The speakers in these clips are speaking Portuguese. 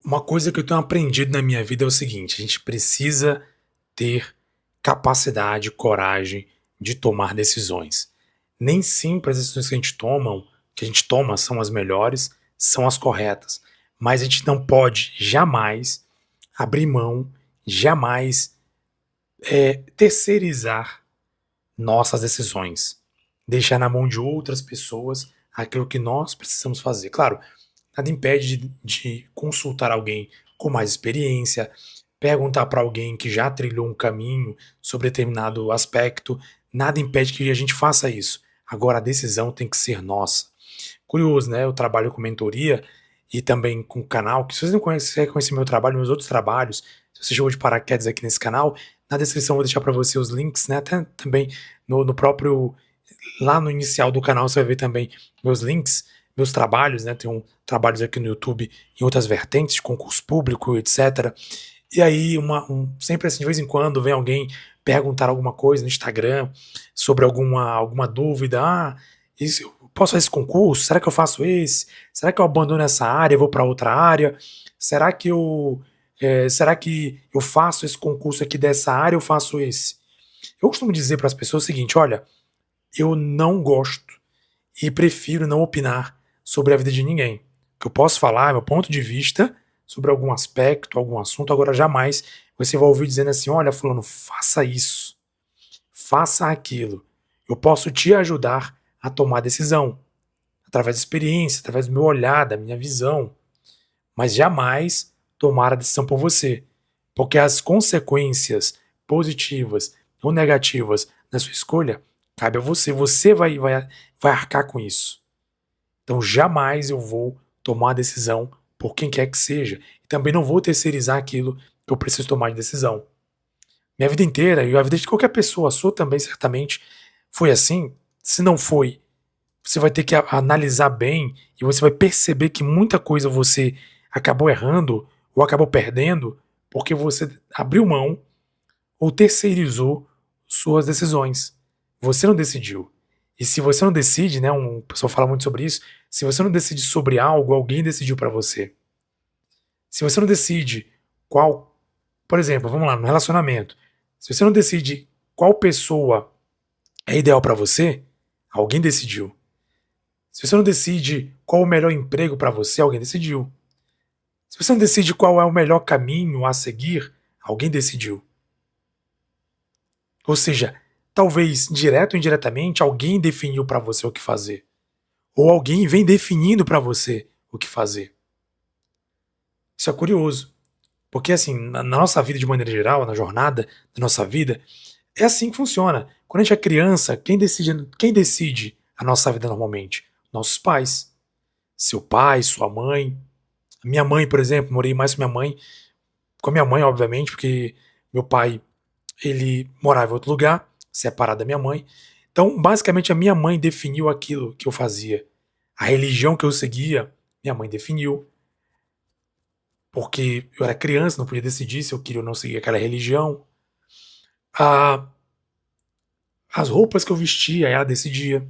Uma coisa que eu tenho aprendido na minha vida é o seguinte: a gente precisa ter capacidade, coragem de tomar decisões. Nem sempre as decisões que a gente toma são as melhores, são as corretas. Mas a gente não pode jamais abrir mão, jamais terceirizar nossas decisões, deixar na mão de outras pessoas aquilo que nós precisamos fazer. Claro, nada impede de consultar alguém com mais experiência, perguntar para alguém que já trilhou um caminho sobre determinado aspecto, nada impede que a gente faça isso. Agora a decisão tem que ser nossa. Curioso, né? Eu trabalho com mentoria e também com canal, que se você não conhece, quer conhecer meu trabalho, meus outros trabalhos, se você chegou de paraquedas aqui nesse canal, na descrição eu vou deixar para você os links, né? Até também no próprio, lá no inicial do canal você vai ver também meus links, meus trabalhos, né? Tem trabalhos aqui no YouTube em outras vertentes, de concurso público, etc. E aí, sempre assim, de vez em quando, vem alguém perguntar alguma coisa no Instagram sobre alguma dúvida. Eu posso fazer esse concurso? Será que eu faço esse? Será que eu abandono essa área e vou para outra área? Será que eu faço esse concurso aqui dessa área ou faço esse? Eu costumo dizer para as pessoas o seguinte: olha, eu não gosto e prefiro não opinar sobre a vida de ninguém. O que eu posso falar é meu ponto de vista sobre algum aspecto, algum assunto. Agora, jamais você vai ouvir dizendo assim: olha, Fulano, faça isso, faça aquilo. Eu posso te ajudar a tomar decisão, através da experiência, através do meu olhar, da minha visão, mas jamais tomar a decisão por você, porque as consequências positivas ou negativas da sua escolha cabe a você. Você vai arcar com isso. Então jamais eu vou tomar a decisão por quem quer que seja. E também não vou terceirizar aquilo que eu preciso tomar de decisão. Minha vida inteira, e a vida de qualquer pessoa, a sua também certamente, foi assim. Se não foi, você vai ter que analisar bem e você vai perceber que muita coisa você acabou errando ou acabou perdendo porque você abriu mão ou terceirizou suas decisões. Você não decidiu. E se você não decide, né, um pessoal fala muito sobre isso, se você não decide sobre algo, alguém decidiu para você. Se você não decide qual, por exemplo, vamos lá, no relacionamento, se você não decide qual pessoa é ideal para você, alguém decidiu. Se você não decide qual é o melhor emprego para você, alguém decidiu. Se você não decide qual é o melhor caminho a seguir, alguém decidiu. Ou seja, talvez direto ou indiretamente alguém definiu para você o que fazer, ou alguém vem definindo para você o que fazer. Isso é curioso, porque assim, na nossa vida de maneira geral, na jornada da nossa vida, é assim que funciona. Quando a gente é criança, quem decide a nossa vida normalmente? Nossos pais. Seu pai, sua mãe. A minha mãe, por exemplo, morei mais com a minha mãe, obviamente, porque meu pai, ele morava em outro lugar, separado da minha mãe. Então, basicamente, a minha mãe definiu aquilo que eu fazia. A religião que eu seguia, minha mãe definiu. Porque eu era criança, não podia decidir se eu queria ou não seguir aquela religião. Ah, as roupas que eu vestia, ela decidia.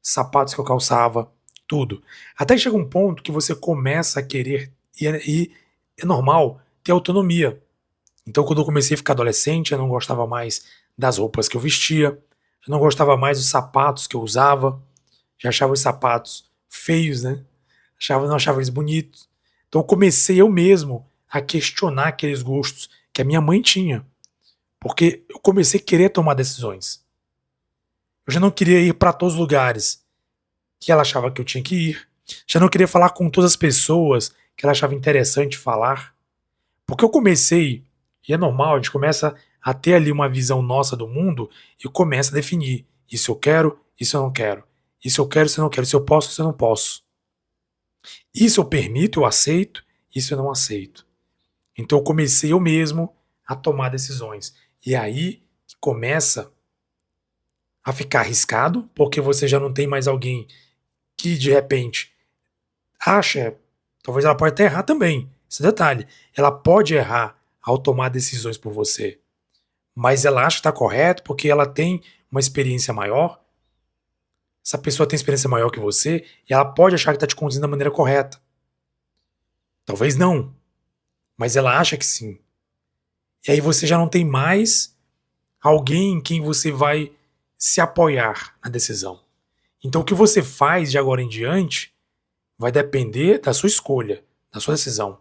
Sapatos que eu calçava, tudo. Até que chega um ponto que você começa a querer, e é normal, ter autonomia. Então, quando eu comecei a ficar adolescente, eu não gostava mais das roupas que eu vestia, eu não gostava mais dos sapatos que eu usava, já achava os sapatos feios, né? Não achava eles bonitos. Então, eu comecei eu mesmo a questionar aqueles gostos que a minha mãe tinha, porque eu comecei a querer tomar decisões. Eu já não queria ir para todos os lugares que ela achava que eu tinha que ir, já não queria falar com todas as pessoas que ela achava interessante falar, porque eu comecei, e é normal, a gente começa a ter ali uma visão nossa do mundo e começa a definir: isso eu quero, isso eu não quero, isso eu quero, isso eu não quero, isso eu posso, isso eu não posso, isso eu permito, eu aceito, isso eu não aceito. Então eu comecei eu mesmo a tomar decisões. E aí que começa a ficar arriscado, porque você já não tem mais alguém que de repente acha, talvez ela pode até errar também, esse detalhe, ela pode errar ao tomar decisões por você, mas ela acha que está correto porque ela tem uma experiência maior, essa pessoa tem experiência maior que você, e ela pode achar que está te conduzindo da maneira correta. Talvez não. mas ela acha que sim. E aí você já não tem mais alguém em quem você vai se apoiar na decisão. Então o que você faz de agora em diante vai depender da sua escolha, da sua decisão.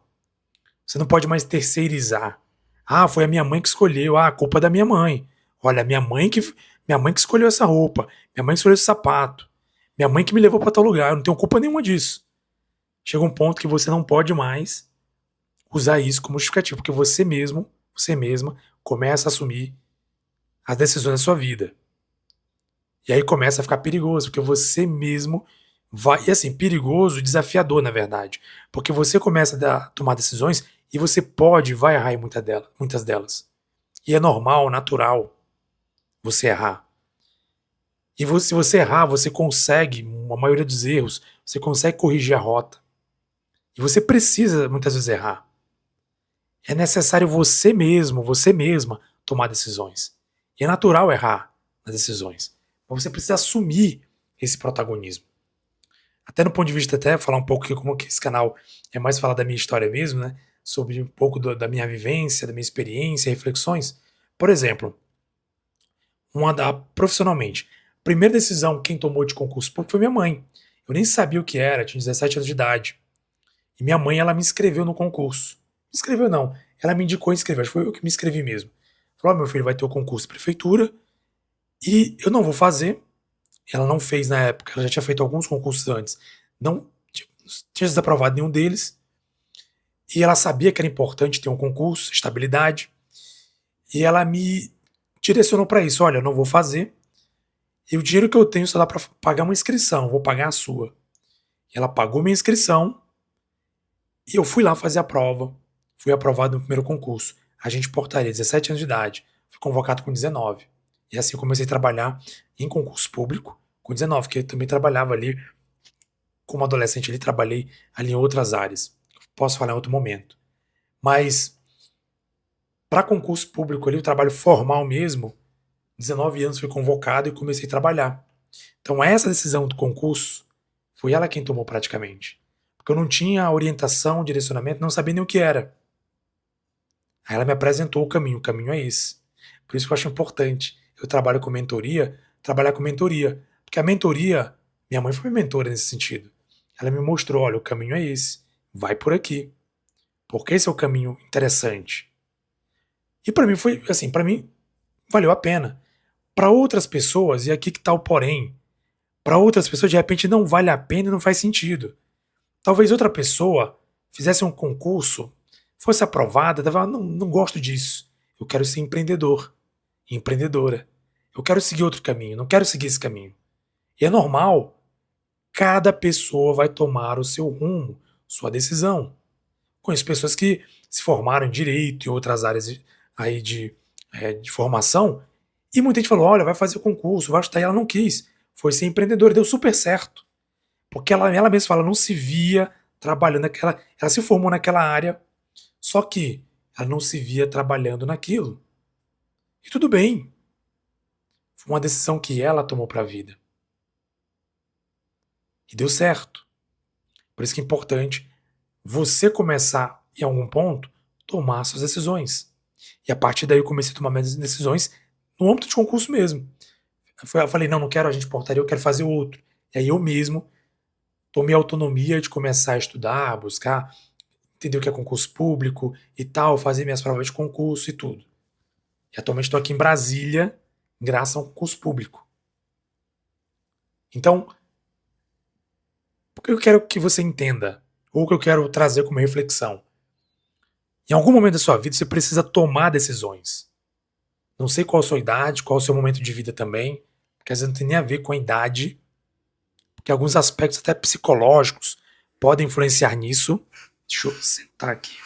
Você não pode mais terceirizar. Ah, foi a minha mãe que escolheu. Ah, a culpa é da minha mãe. Olha, minha mãe que escolheu essa roupa, minha mãe que escolheu esse sapato, minha mãe que me levou para tal lugar. Eu não tenho culpa nenhuma disso. Chega um ponto que você não pode mais usar isso como justificativo, porque você mesmo, você mesma, começa a assumir as decisões da sua vida. E aí começa a ficar perigoso, porque você mesmo vai. E assim, perigoso e desafiador, na verdade. Porque você começa a tomar decisões e você vai errar em muitas delas. E é normal, natural, você errar. E se você errar, você consegue, a maioria dos erros, você consegue corrigir a rota. E você precisa, muitas vezes, errar. É necessário você mesmo, você mesma, tomar decisões. E é natural errar nas decisões. Mas você precisa assumir esse protagonismo. Até no ponto de vista, até falar um pouco que como que esse canal é mais falar da minha história mesmo, né? Sobre um pouco da minha vivência, da minha experiência, reflexões. Por exemplo, profissionalmente. A primeira decisão quem tomou de concurso público foi minha mãe. Eu nem sabia o que era, tinha 17 anos de idade. E minha mãe, ela me inscreveu no concurso. Me inscreveu não, ela me indicou inscrever, acho que foi eu que me inscrevi mesmo. Falou, meu filho, vai ter o concurso de prefeitura e eu não vou fazer. Ela não fez na época, ela já tinha feito alguns concursos antes. Não tinha desaprovado nenhum deles. E ela sabia que era importante ter um concurso, estabilidade. E ela me direcionou para isso. Olha, eu não vou fazer. E o dinheiro que eu tenho só dá para pagar uma inscrição, vou pagar a sua. E ela pagou minha inscrição e eu fui lá fazer a prova. Fui aprovado no primeiro concurso. Agente de portaria, 17 anos de idade. Fui convocado com 19. E assim eu comecei a trabalhar em concurso público com 19, porque eu também trabalhava ali como adolescente ali, trabalhei ali em outras áreas. Posso falar em outro momento. Mas para concurso público ali, o trabalho formal mesmo, 19 anos fui convocado e comecei a trabalhar. Então essa decisão do concurso foi ela quem tomou praticamente. Porque eu não tinha orientação, direcionamento, não sabia nem o que era. Aí ela me apresentou o caminho é esse. Por isso que eu acho importante. Eu trabalho com mentoria, trabalhar com mentoria. Porque a mentoria, minha mãe foi minha mentora nesse sentido. Ela me mostrou, olha, o caminho é esse. Vai por aqui. Porque esse é o caminho interessante. E para mim foi, assim, para mim valeu a pena. Para outras pessoas, e aqui que tá o porém, para outras pessoas de repente não vale a pena e não faz sentido. Talvez outra pessoa fizesse um concurso, fosse aprovada, dava, não gosto disso. Eu quero ser empreendedor, empreendedora. Eu quero seguir outro caminho, não quero seguir esse caminho. E é normal. Cada pessoa vai tomar o seu rumo, sua decisão. Conheço pessoas que se formaram em direito e outras áreas aí de formação, e muita gente falou: olha, vai fazer concurso, vai estudar, e ela não quis. Foi ser empreendedora, deu super certo. Porque ela mesma fala, não se via trabalhando naquela. Ela se formou naquela área, só que ela não se via trabalhando naquilo. E tudo bem. Foi uma decisão que ela tomou para a vida. E deu certo. Por isso que é importante você começar, em algum ponto, tomar suas decisões. E a partir daí eu comecei a tomar minhas decisões no âmbito de concurso mesmo. Eu falei, não quero agente de portaria, eu quero fazer outro. E aí eu mesmo tomei a autonomia de começar a estudar, buscar, entender o que é concurso público e tal, fazer minhas provas de concurso e tudo. E atualmente estou aqui em Brasília, graças a um concurso público. Então, o que eu quero que você entenda, ou o que eu quero trazer como reflexão? Em algum momento da sua vida você precisa tomar decisões. Não sei qual a sua idade, qual o seu momento de vida também, porque às vezes não tem nem a ver com a idade, porque alguns aspectos até psicológicos podem influenciar nisso. Deixa eu sentar aqui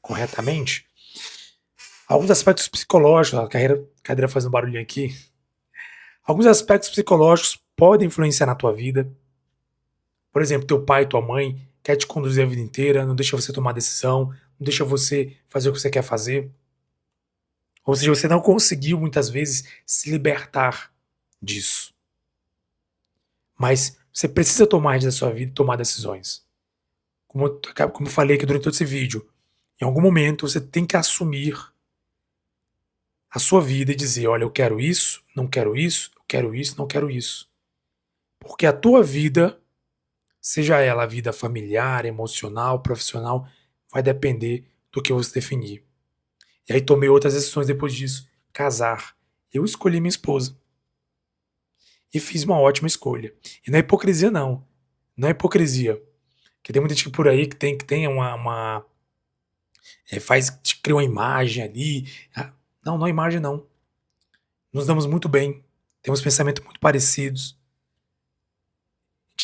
corretamente. Alguns aspectos psicológicos, a cadeira fazendo barulhinho aqui. Alguns aspectos psicológicos podem influenciar na tua vida. Por exemplo, teu pai, tua mãe quer te conduzir a vida inteira, não deixa você tomar decisão, não deixa você fazer o que você quer fazer. Ou seja, você não conseguiu muitas vezes se libertar disso. Mas você precisa tomar da sua vida e tomar decisões. Como eu falei aqui durante todo esse vídeo, Em algum momento você tem que assumir a sua vida e dizer: olha, eu quero isso, não quero isso, eu quero isso, não quero isso. Porque a tua vida, seja ela a vida familiar, emocional, profissional, vai depender do que você definir. E aí tomei outras decisões depois disso. Casar. Eu escolhi minha esposa. E fiz uma ótima escolha. E não é hipocrisia, não. Não é hipocrisia. Porque tem muita gente por aí que tem cria uma imagem ali. Ah, não, não é imagem, não. Nos damos muito bem. Temos pensamentos muito parecidos.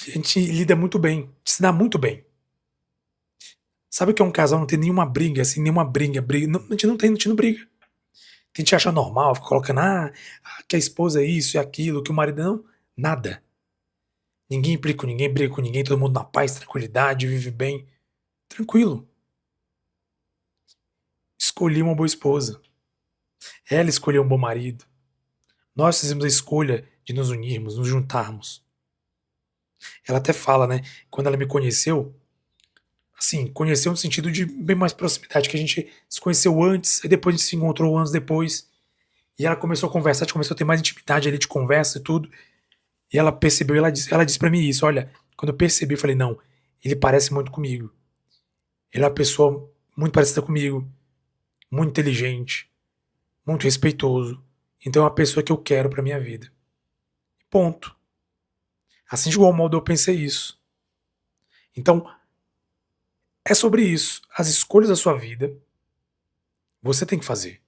A gente lida muito bem. A gente se dá muito bem. Sabe o que é um casal não ter nenhuma briga, assim, nenhuma briga. Não, a gente não briga. A gente acha normal, fica colocando, que a esposa é isso e aquilo, que o marido não. Nada. Ninguém implica com ninguém, briga com ninguém, todo mundo na paz, tranquilidade, vive bem. Tranquilo. Escolhi uma boa esposa. Ela escolheu um bom marido. Nós fizemos a escolha de nos unirmos, nos juntarmos. Ela até fala, né? Quando ela me conheceu, assim, conheceu no sentido de bem mais proximidade, que a gente se conheceu antes, e depois a gente se encontrou anos depois. E ela começou a conversar, a gente começou a ter mais intimidade ali de conversa e tudo. E ela percebeu, ela disse pra mim isso, olha, quando eu percebi, eu falei, não, ele parece muito comigo. Ele é uma pessoa muito parecida comigo, muito inteligente, muito respeitoso. Então é uma pessoa que eu quero pra minha vida. Ponto. Assim de igual modo eu pensei isso. Então, é sobre isso. As escolhas da sua vida, você tem que fazer.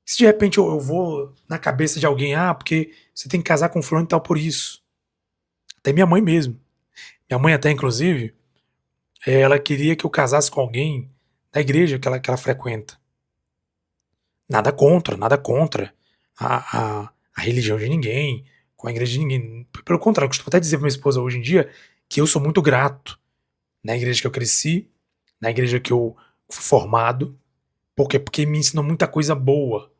Se de repente eu vou na cabeça de alguém, porque você tem que casar com fulano e tal por isso. Até minha mãe mesmo. Minha mãe até, inclusive, ela queria que eu casasse com alguém da igreja que ela frequenta. Nada contra a religião de ninguém, com a igreja de ninguém. Pelo contrário, eu costumo até dizer pra minha esposa hoje em dia que eu sou muito grato na igreja que eu cresci, na igreja que eu fui formado. Por quê? Porque me ensinou muita coisa boa,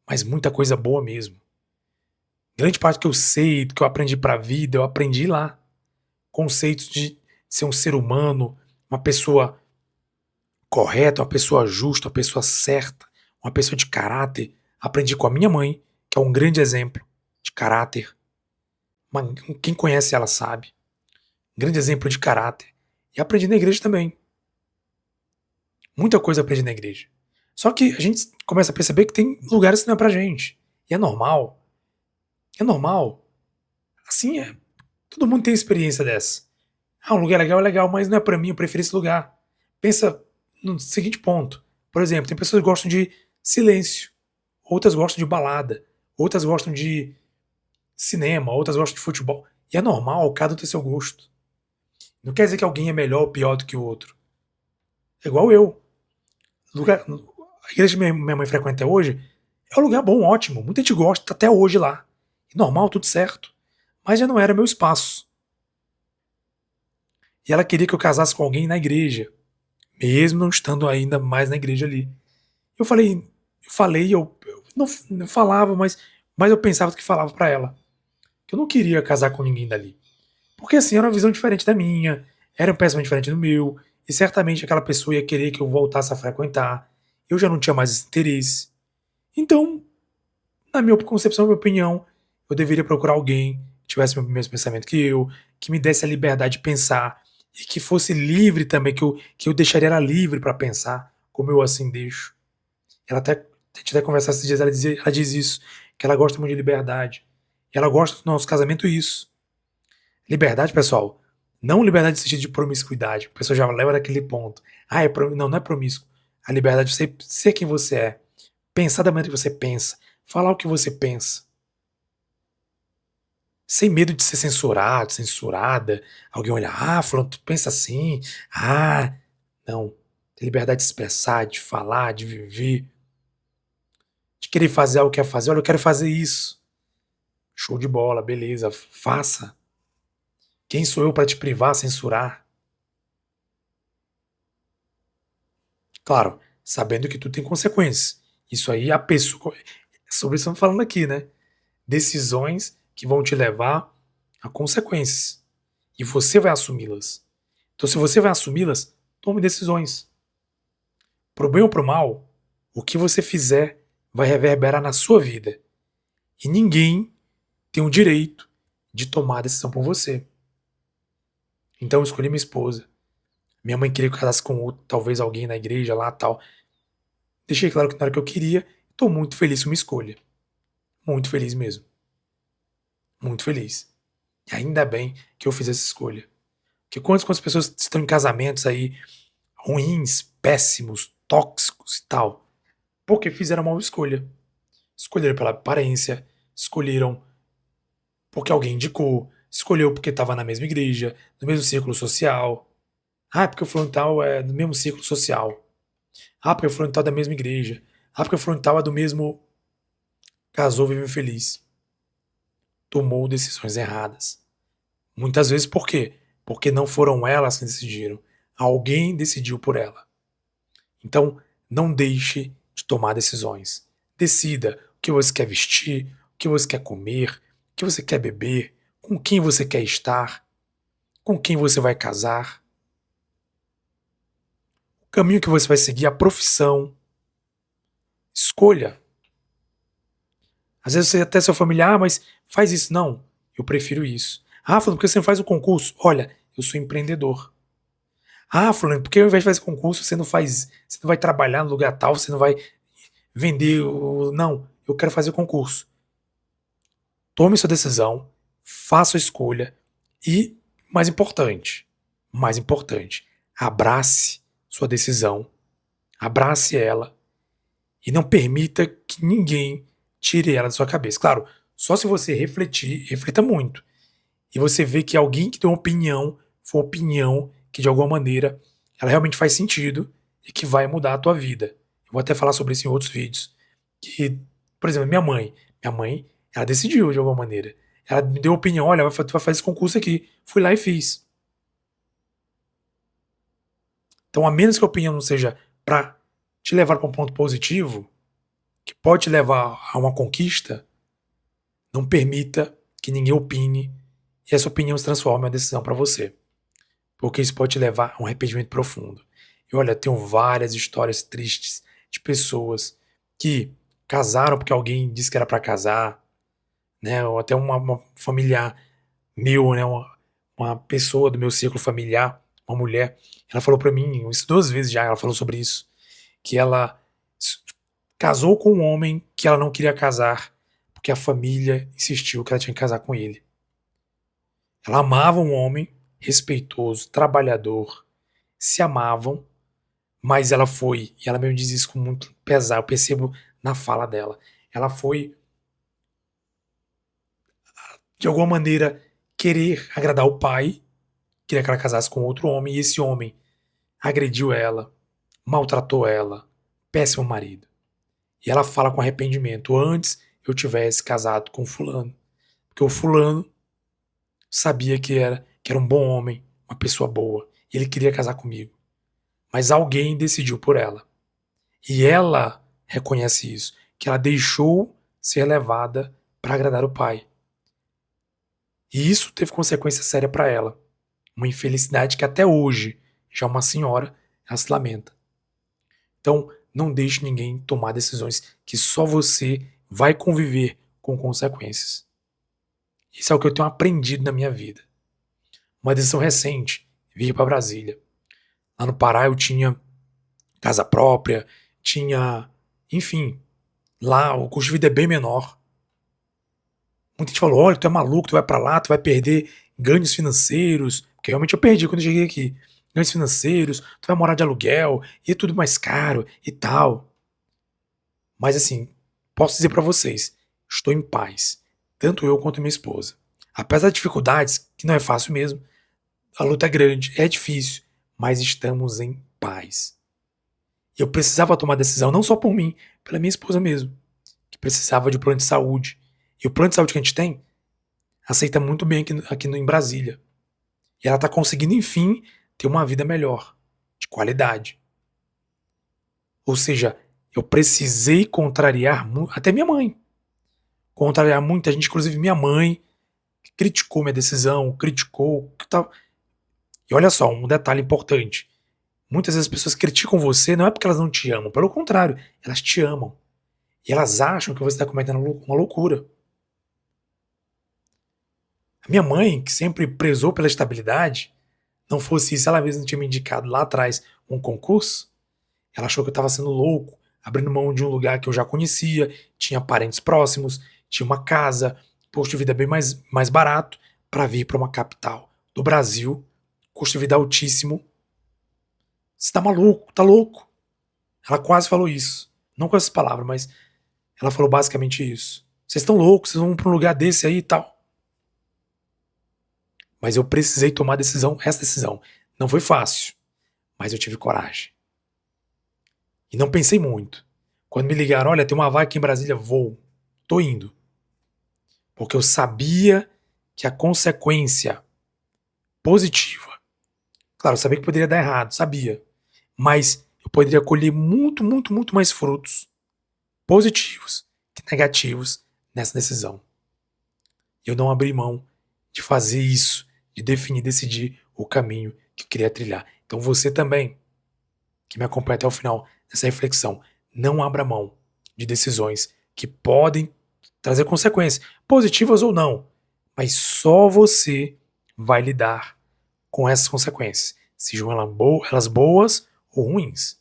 mas muita coisa boa mesmo. Grande parte do que eu sei, do que eu aprendi pra vida, eu aprendi lá. Conceitos de ser um ser humano, uma pessoa correta, uma pessoa justa, uma pessoa certa, uma pessoa de caráter. Aprendi com a minha mãe, que é um grande exemplo de caráter. Quem conhece ela sabe. Grande exemplo de caráter. E aprendi na igreja também. Muita coisa eu aprendi na igreja. Só que a gente começa a perceber que tem lugares que não é pra gente. E é normal. É normal. Assim é. Todo mundo tem experiência dessa. Um lugar é legal, mas não é pra mim, eu prefiro esse lugar. Pensa no seguinte ponto. Por exemplo, tem pessoas que gostam de silêncio, outras gostam de balada, outras gostam de cinema, outras gostam de futebol. E é normal, cada um tem seu gosto. Não quer dizer que alguém é melhor ou pior do que o outro. É igual eu. A igreja que minha mãe frequenta hoje é um lugar bom, ótimo. Muita gente gosta, tá até hoje lá. Normal, tudo certo. Mas já não era meu espaço. E ela queria que eu casasse com alguém na igreja, mesmo não estando ainda mais na igreja ali. Eu não falava, mas eu pensava que falava pra ela. Que eu não queria casar com ninguém dali. Porque assim, era uma visão diferente da minha, era um pensamento diferente do meu, e certamente aquela pessoa ia querer que eu voltasse a frequentar. Eu já não tinha mais esse interesse. Então, na minha concepção, na minha opinião, eu deveria procurar alguém que tivesse o mesmo pensamento que eu, que me desse a liberdade de pensar e que fosse livre também, que eu deixaria ela livre para pensar, como eu assim deixo. Ela até, a gente até conversar esses dias, ela diz isso, que ela gosta muito de liberdade. E ela gosta do nosso casamento isso. Liberdade, pessoal, não liberdade no sentido de promiscuidade. A pessoa já leva daquele ponto. Não é promíscuo. A liberdade de você ser quem você é. Pensar da maneira que você pensa. Falar o que você pensa. Sem medo de ser censurado, censurada. Alguém olhar, fulano, tu pensa assim. Não. Tem liberdade de expressar, de falar, de viver. De querer fazer algo que quer fazer. Olha, eu quero fazer isso. Show de bola, beleza, faça. Quem sou eu para te privar, censurar? Claro, sabendo que tudo tem consequências. Isso aí a pessoa. Sobre isso estamos falando aqui, né? Decisões que vão te levar a consequências. E você vai assumi-las. Então, se você vai assumi-las, tome decisões. Pro bem ou pro mal, o que você fizer vai reverberar na sua vida. E ninguém tem o direito de tomar a decisão por você. Então eu escolhi minha esposa. Minha mãe queria que eu casasse com outro, talvez alguém na igreja lá tal. Deixei claro que não era o que eu queria. Estou muito feliz com minha escolha. Muito feliz mesmo. Muito feliz. E ainda bem que eu fiz essa escolha. Porque quantas pessoas estão em casamentos aí ruins, péssimos, tóxicos e tal? Porque fizeram uma mal escolha. Escolheram pela aparência, escolheram porque alguém indicou, escolheu porque estava na mesma igreja, no mesmo círculo social. Ah, porque o fulano tal é do mesmo círculo social. Ah, porque o fulano tal é da mesma igreja. Ah, porque o fulano tal é do mesmo. Casou, viveu feliz. Tomou decisões erradas. Muitas vezes por quê? Porque não foram elas que decidiram. Alguém decidiu por ela. Então, não deixe de tomar decisões. Decida o que você quer vestir, o que você quer comer, o que você quer beber, com quem você quer estar, com quem você vai casar, o caminho que você vai seguir, a profissão. Escolha. Às vezes você até seu familiar, mas faz isso. Não, eu prefiro isso. Ah, Fulano, por que você não faz o concurso? Olha, eu sou empreendedor. Ah, Fulano, por que ao invés de fazer concurso você não vai trabalhar no lugar tal, você não vai vender o. Não, eu quero fazer o concurso. Tome sua decisão, faça a escolha e, mais importante, abrace sua decisão, abrace ela e não permita que ninguém tire ela da sua cabeça. Claro, só se você refletir, reflita muito, e você vê que alguém que deu uma opinião foi uma opinião que de alguma maneira ela realmente faz sentido e que vai mudar a tua vida. Eu vou até falar sobre isso em outros vídeos. Que, por exemplo, minha mãe, ela decidiu de alguma maneira. Ela me deu opinião, olha, tu vai fazer esse concurso aqui. Fui lá e fiz. Então, a menos que a opinião não seja para te levar para um ponto positivo, que pode te levar a uma conquista, não permita que ninguém opine e essa opinião se transforme em uma decisão para você. Porque isso pode te levar a um arrependimento profundo. E olha, tenho várias histórias tristes de pessoas que casaram porque alguém disse que era para casar, né? Ou até uma familiar meu, né? Uma pessoa do meu círculo familiar, uma mulher, ela falou para mim, isso 2 vezes já, ela falou sobre isso, que ela casou com um homem que ela não queria casar, porque a família insistiu que ela tinha que casar com ele. Ela amava um homem respeitoso, trabalhador, se amavam, mas ela foi, e ela mesmo diz isso com muito pesar, eu percebo na fala dela, ela foi, de alguma maneira, querer agradar o pai, queria que ela casasse com outro homem, e esse homem agrediu ela, maltratou ela, péssimo marido. E ela fala com arrependimento, antes eu tivesse casado com fulano, porque o fulano sabia que era um bom homem, uma pessoa boa, e ele queria casar comigo. Mas alguém decidiu por ela. E ela reconhece isso, que ela deixou ser levada para agradar o pai. E isso teve consequência séria para ela. Uma infelicidade que até hoje, já uma senhora, ela se lamenta. Então, não deixe ninguém tomar decisões que só você vai conviver com consequências. Isso é o que eu tenho aprendido na minha vida. Uma decisão recente, vir para Brasília. Lá no Pará eu tinha casa própria, tinha, enfim, lá o custo de vida é bem menor. Muita gente falou, olha, tu é maluco, tu vai pra lá, tu vai perder ganhos financeiros, porque realmente eu perdi quando eu cheguei aqui. Ganhos financeiros, tu vai morar de aluguel, e é tudo mais caro e tal. Mas assim, posso dizer pra vocês, estou em paz, tanto eu quanto minha esposa. Apesar das dificuldades, que não é fácil mesmo, a luta é grande, é difícil, mas estamos em paz. E eu precisava tomar decisão, não só por mim, pela minha esposa mesmo, que precisava de um plano de saúde. E o plano de saúde que a gente tem aceita muito bem aqui em Brasília. E ela está conseguindo, enfim, ter uma vida melhor, de qualidade. Ou seja, eu precisei contrariar até minha mãe. Contrariar muita gente, inclusive minha mãe, que criticou minha decisão, criticou. Que tal. E olha só, um detalhe importante. Muitas vezes as pessoas criticam você não é porque elas não te amam, pelo contrário, elas te amam. E elas acham que você está cometendo uma loucura. A minha mãe, que sempre prezou pela estabilidade, não fosse isso, ela mesma tinha me indicado lá atrás um concurso, ela achou que eu estava sendo louco, abrindo mão de um lugar que eu já conhecia, tinha parentes próximos, tinha uma casa, custo de vida bem mais barato, para vir para uma capital do Brasil, custo de vida altíssimo. Você tá maluco, tá louco. Ela quase falou isso. Não com essas palavras, mas ela falou basicamente isso. Vocês estão loucos, vocês vão para um lugar desse aí e tal. Mas eu precisei tomar essa decisão. Não foi fácil, mas eu tive coragem. E não pensei muito. Quando me ligaram, olha, tem uma vaga aqui em Brasília, vou. Tô indo. Porque eu sabia que a consequência positiva, claro, eu sabia que poderia dar errado, sabia. Mas eu poderia colher muito, muito, muito mais frutos positivos que negativos nessa decisão. E eu não abri mão de fazer isso, de definir, decidir o caminho que eu queria trilhar. Então você também, que me acompanha até o final dessa reflexão, não abra mão de decisões que podem trazer consequências, positivas ou não, mas só você vai lidar com essas consequências, sejam elas boas ou ruins.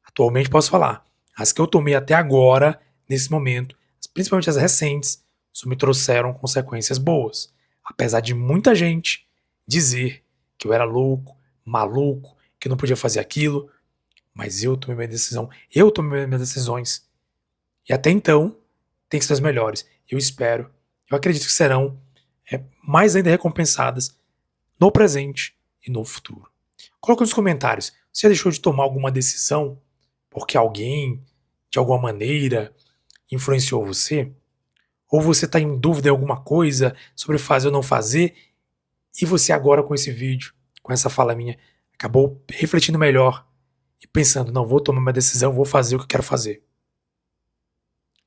Atualmente posso falar, as que eu tomei até agora, nesse momento, principalmente as recentes, só me trouxeram consequências boas, apesar de muita gente dizer que eu era louco, maluco, que eu não podia fazer aquilo, mas eu tomei minha decisão, eu tomei minhas decisões. E até então, tem que ser as melhores. Eu espero, eu acredito que serão mais ainda recompensadas no presente e no futuro. Coloca nos comentários, você já deixou de tomar alguma decisão porque alguém, de alguma maneira, influenciou você? Ou você está em dúvida em alguma coisa sobre fazer ou não fazer, e você agora com esse vídeo, com essa fala minha, acabou refletindo melhor e pensando, não, vou tomar uma decisão, vou fazer o que eu quero fazer.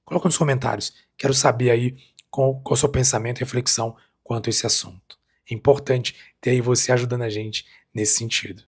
Coloca nos comentários. Quero saber aí qual é o seu pensamento e reflexão quanto a esse assunto. É importante ter aí você ajudando a gente nesse sentido.